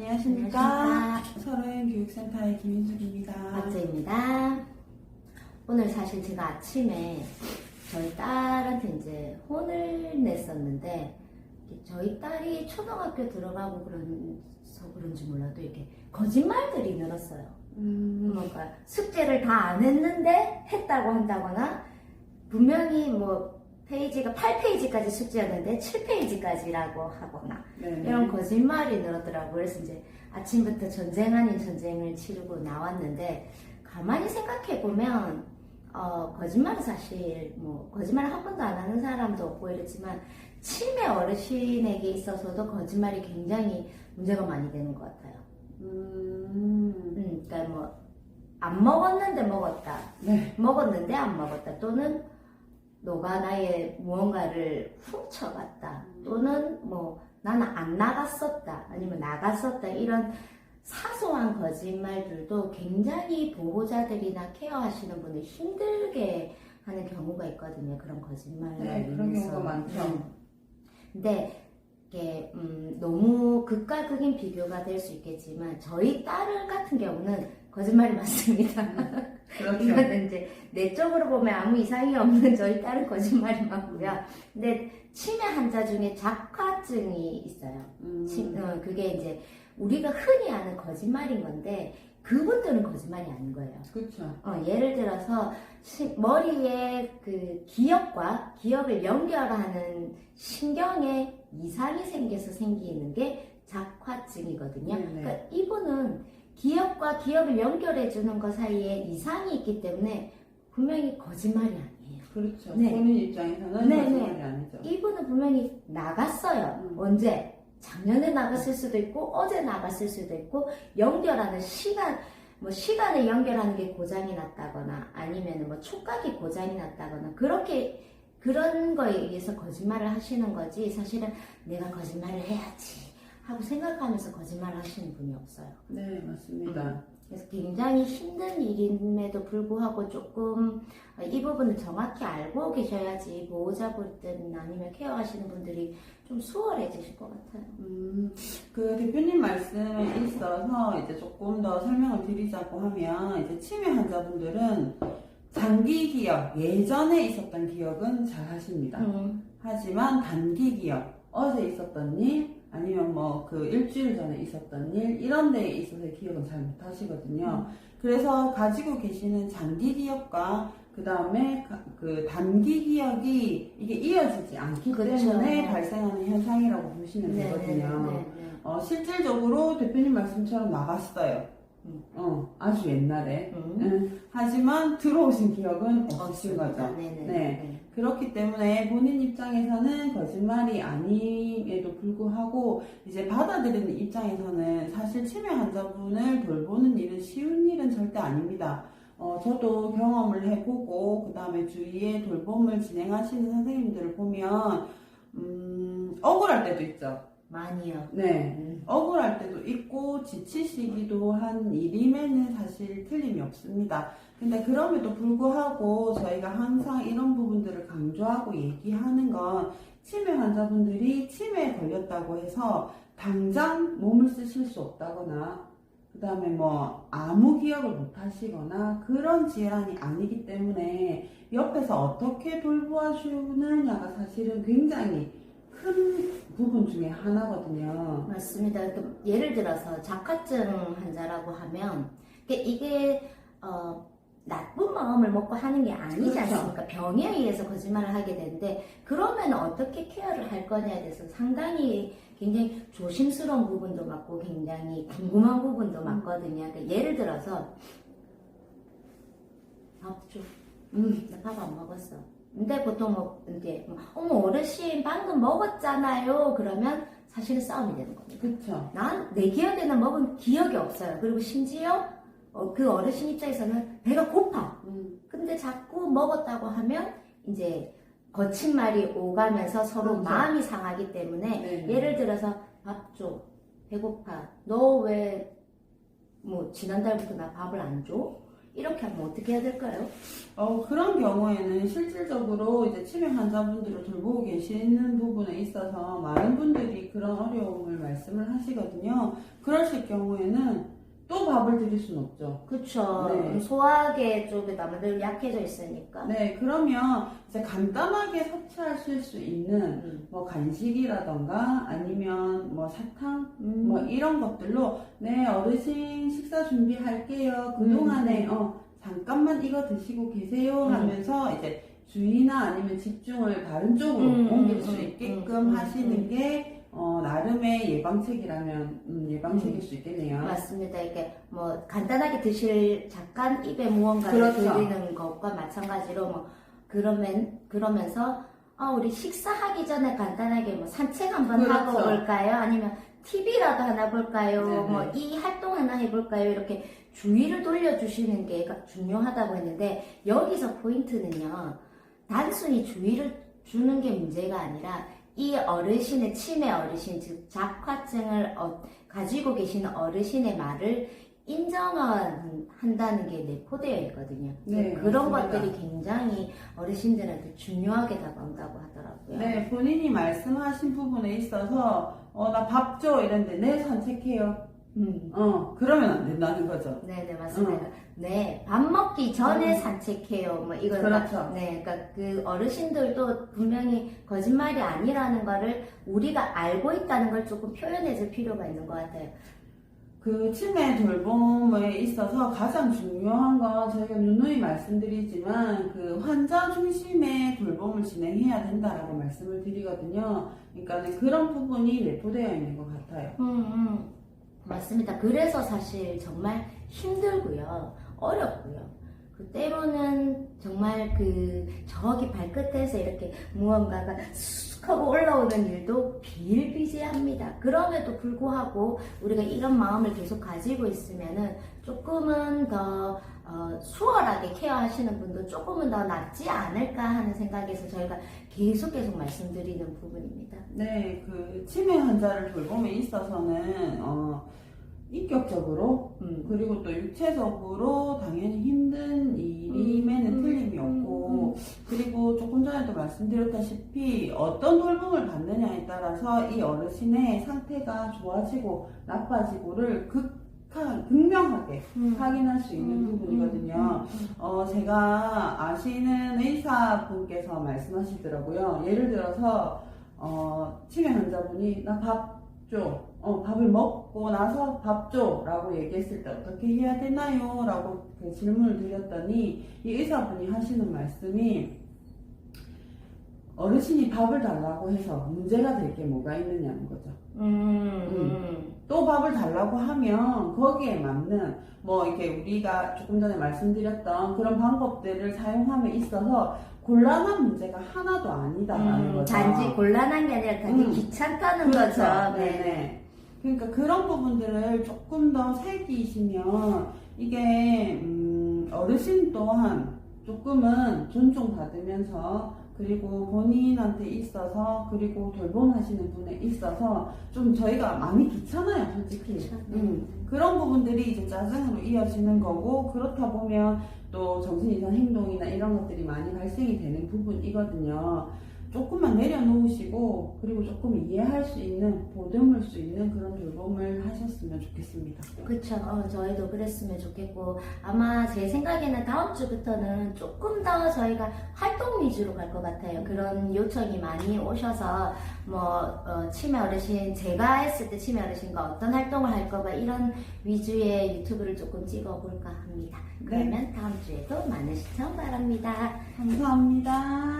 안녕하십니까. 서로연 교육센터의 김윤숙입니다. 박재입니다. 오늘 사실 제가 아침에 저희 딸한테 이제 혼을 냈었는데, 저희 딸이 초등학교 들어가고 그래서 그런지 몰라도 이렇게 거짓말들이 늘었어요. 그러니까 숙제를 다 안 했는데 했다고 한다거나, 분명히 뭐 페이지가 8페이지까지 숙제였는데 7페이지까지라고 하거나, 네. 이런 거짓말이 늘었더라고요. 그래서 이제 아침부터 전쟁 아닌 전쟁을 치르고 나왔는데, 가만히 생각해보면 거짓말은 사실 뭐 거짓말을 한 번도 안 하는 사람도 없고 이랬지만, 치매 어르신에게 있어서도 거짓말이 굉장히 문제가 많이 되는 것 같아요. 그러니까 뭐 안 먹었는데 먹었다, 네. 먹었는데 안 먹었다, 또는 너가 나의 무언가를 훔쳐갔다, 또는 뭐 나는 안 나갔었다, 아니면 나갔었다, 이런 사소한 거짓말들도 굉장히 보호자들이나 케어하시는 분들 힘들게 하는 경우가 있거든요. 그런 거짓말로 네, 그런 인해서. 경우가 많죠. 근데 이게 너무 극과 극인 비교가 될 수 있겠지만, 저희 딸 같은 경우는 거짓말이 많습니다. 그렇죠. 이거는 이제 내적으로 보면 아무 이상이 없는 저희 딸은 거짓말이 많고요. 근데 치매 환자 중에 작화증이 있어요. 그게 이제 우리가 흔히 아는 거짓말인 건데, 그분들은 거짓말이 아닌 거예요. 그렇죠. 예를 들어서 머리에 그 기억을 연결하는 신경에 이상이 생겨서 생기는 게 작화증이거든요. 네네. 그러니까 이분은 기억과 기억을 연결해 주는 것 사이에 이상이 있기 때문에 분명히 거짓말이 아니에요. 그렇죠. 네. 본인 입장에서는 네, 거짓말이 아니죠. 이분은 분명히 나갔어요. 언제? 작년에 나갔을 수도 있고 어제 나갔을 수도 있고, 연결하는 시간을 연결하는 게 고장이 났다거나, 아니면 뭐 촉각이 고장이 났다거나, 그런 거에 의해서 거짓말을 하시는 거지, 사실은 내가 거짓말을 해야지 하고 생각하면서 거짓말을 하시는 분이 없어요. 네, 맞습니다. 그래서 굉장히 힘든 일임에도 불구하고 조금 이 부분을 정확히 알고 계셔야지 보호자분들이나 아니면 케어하시는 분들이 좀 수월해지실 것 같아요. 그 대표님 말씀에 있어서 이제 조금 더 설명을 드리자고 하면, 이제 치매 환자분들은 장기 기억, 예전에 있었던 기억은 잘 하십니다. 하지만 단기 기억, 어제 있었던 일, 아니면 뭐 그 일주일 전에 있었던 일, 이런 데에 있어서의 기억은 잘 못 하시거든요. 그래서 가지고 계시는 장기 기억과 그 다음에 그 단기 기억이 이게 이어지지 않기 그렇죠. 때문에 발생하는 현상이라고 보시면 되거든요. 네. 실질적으로 대표님 말씀처럼 나갔어요. 아주 옛날에. 하지만 들어오신 기억은 없으신 거죠. 네. 그렇기 때문에 본인 입장에서는 거짓말이 아님에도 불구하고, 이제 받아들이는 입장에서는 사실 치매 환자분을 돌보는 일은 쉬운 일은 절대 아닙니다. 저도 경험을 해보고, 그 다음에 주위에 돌봄을 진행하시는 선생님들을 보면, 억울할 때도 있죠. 많이요. 네. 억울할 때도 있고, 지치시기도 한 일임에는 사실 틀림이 없습니다. 근데 그럼에도 불구하고 저희가 항상 이런 부분들을 강조하고 얘기하는 건, 치매 환자분들이 치매에 걸렸다고 해서 당장 몸을 쓰실 수 없다거나, 그 다음에 뭐 아무 기억을 못 하시거나 그런 질환이 아니기 때문에 옆에서 어떻게 돌보아주느냐가 사실은 굉장히 큰 부분 중에 하나거든요. 맞습니다. 예를 들어서 작화증 환자라고 하면 이게 나쁜 마음을 먹고 하는 게 아니지 그렇죠. 않습니까? 병에 의해서 거짓말을 하게 되는데, 그러면 어떻게 케어를 할 거냐에 대해서 상당히 굉장히 조심스러운 부분도 많고 굉장히 궁금한 부분도 많거든요. 그러니까 예를 들어서 밥 줘. 나 밥 안 먹었어. 근데 보통 어머 어르신 방금 먹었잖아요. 그러면 사실은 싸움이 되는 겁니다. 그렇죠. 난 내 기억에는 먹은 기억이 없어요. 그리고 심지어 그 어르신 입장에서는 배가 고파. 근데 자꾸 먹었다고 하면 이제 거친 말이 오가면서 서로 그렇죠. 마음이 상하기 때문에, 네네. 예를 들어서 밥 줘. 배고파. 너 왜 뭐 지난달부터 나 밥을 안 줘? 이렇게 하면 어떻게 해야 될까요? 그런 경우에는 실질적으로 이제 치매 환자분들을 돌보고 계시는 부분에 있어서 많은 분들이 그런 어려움을 말씀을 하시거든요. 그러실 경우에는 또 밥을 드릴 수는 없죠. 그쵸. 네. 소화계 쪽에 남들 약해져 있으니까. 네, 그러면 이제 간단하게 섭취하실 수 있는 뭐 간식이라던가 아니면 뭐 사탕 뭐 이런 것들로 네, 어르신 식사 준비할게요. 그동안에 잠깐만 이거 드시고 계세요 하면서 이제 주의나 아니면 집중을 다른 쪽으로 옮길 수 있게끔 하시는 게 나름의 예방책이라면 예방책일 수 있겠네요. 맞습니다. 이게 뭐 간단하게 드실 잠깐 입에 무언가를 그렇죠. 들이는 것과 마찬가지로 뭐 그러면서 우리 식사하기 전에 간단하게 뭐 산책 한번 그렇죠. 하고 올까요? 아니면 TV라도 하나 볼까요? 네네. 뭐 이 활동 하나 해볼까요? 이렇게 주의를 돌려주시는 게 중요하다고 했는데 여기서 포인트는요. 단순히 주의를 주는 게 문제가 아니라 이 어르신의 치매 어르신 즉 jak화증을 가지고 계시는 어르신의 말을 인정한다는 게 내포되어 있거든요. 네, 그런 맞습니다. 것들이 굉장히 어르신들한테 중요하게 다가온다고 하더라고요. 네, 본인이 말씀하신 부분에 있어서 나 밥 줘 이랬는데 네 산책해요. 그러면 안 된다는 거죠. 네, 맞습니다. 네, 밥 먹기 전에 산책해요. 뭐 이거 그렇죠. 네, 그러니까 그 어르신들도 분명히 거짓말이 아니라는 거를 우리가 알고 있다는 걸 조금 표현해줄 필요가 있는 것 같아요. 그 치매 돌봄에 있어서 가장 중요한 건 저희가 누누이 말씀드리지만 그 환자 중심의 돌봄을 진행해야 된다라고 말씀을 드리거든요. 그러니까 그런 부분이 내포되어 있는 것 같아요. 맞습니다. 그래서 사실 정말 힘들고요. 어렵고요. 때로는 정말 저기 발끝에서 이렇게 무언가가 쑥 하고 올라오는 일도 비일비재합니다. 그럼에도 불구하고 우리가 이런 마음을 계속 가지고 있으면은 조금은 더 수월하게 케어하시는 분도 조금은 더 낫지 않을까 하는 생각에서 저희가 계속 말씀드리는 부분입니다. 네, 그 치매 환자를 돌봄에 있어서는 인격적으로 그리고 또 육체적으로 당연히 힘든 일임에는 틀림이 없고 그리고 조금 전에도 말씀드렸다시피 어떤 돌봄을 받느냐에 따라서 이 어르신의 상태가 좋아지고 나빠지고를 극명하게 확인할 수 있는 부분이거든요. 제가 아시는 의사분께서 말씀하시더라고요. 예를 들어서 치매 환자분이 나 밥 줘. 밥을 먹고 나서 밥 줘. 라고 얘기했을 때 어떻게 해야 되나요? 라고 그 질문을 드렸더니 이 의사분이 하시는 말씀이 어르신이 밥을 달라고 해서 문제가 될 게 뭐가 있느냐는 거죠. 또 밥을 달라고 하면 거기에 맞는 뭐 이렇게 우리가 조금 전에 말씀드렸던 그런 방법들을 사용함에 있어서 곤란한 문제가 하나도 아니다라는 거죠. 단지 곤란한 게 아니라 단지 귀찮다는 그렇죠. 거죠. 네네. 그러니까 그런 부분들을 조금 더 새기시면 이게 어르신 또한 조금은 존중받으면서 그리고 본인한테 있어서 그리고 돌봄하시는 분에 있어서 좀 저희가 마음이 귀찮아요, 솔직히. 그런 부분들이 이제 짜증으로 이어지는 거고 그렇다 보면 또 정신 이상 행동이나 이런 것들이 많이 발생이 되는 부분이거든요. 조금만 내려놓으시고 그리고 조금 이해할 수 있는 보듬을 수 있는 그런 돌봄을 하셨으면 좋겠습니다. 그렇죠. 저희도 그랬으면 좋겠고 아마 제 생각에는 다음 주부터는 조금 더 저희가 활동 위주로 갈 것 같아요. 그런 요청이 많이 오셔서 치매 어르신 제가 했을 때 치매 어르신과 어떤 활동을 할 거가 이런 위주의 유튜브를 조금 찍어볼까 합니다. 그러면 다음 주에도 많은 시청 바랍니다. 감사합니다.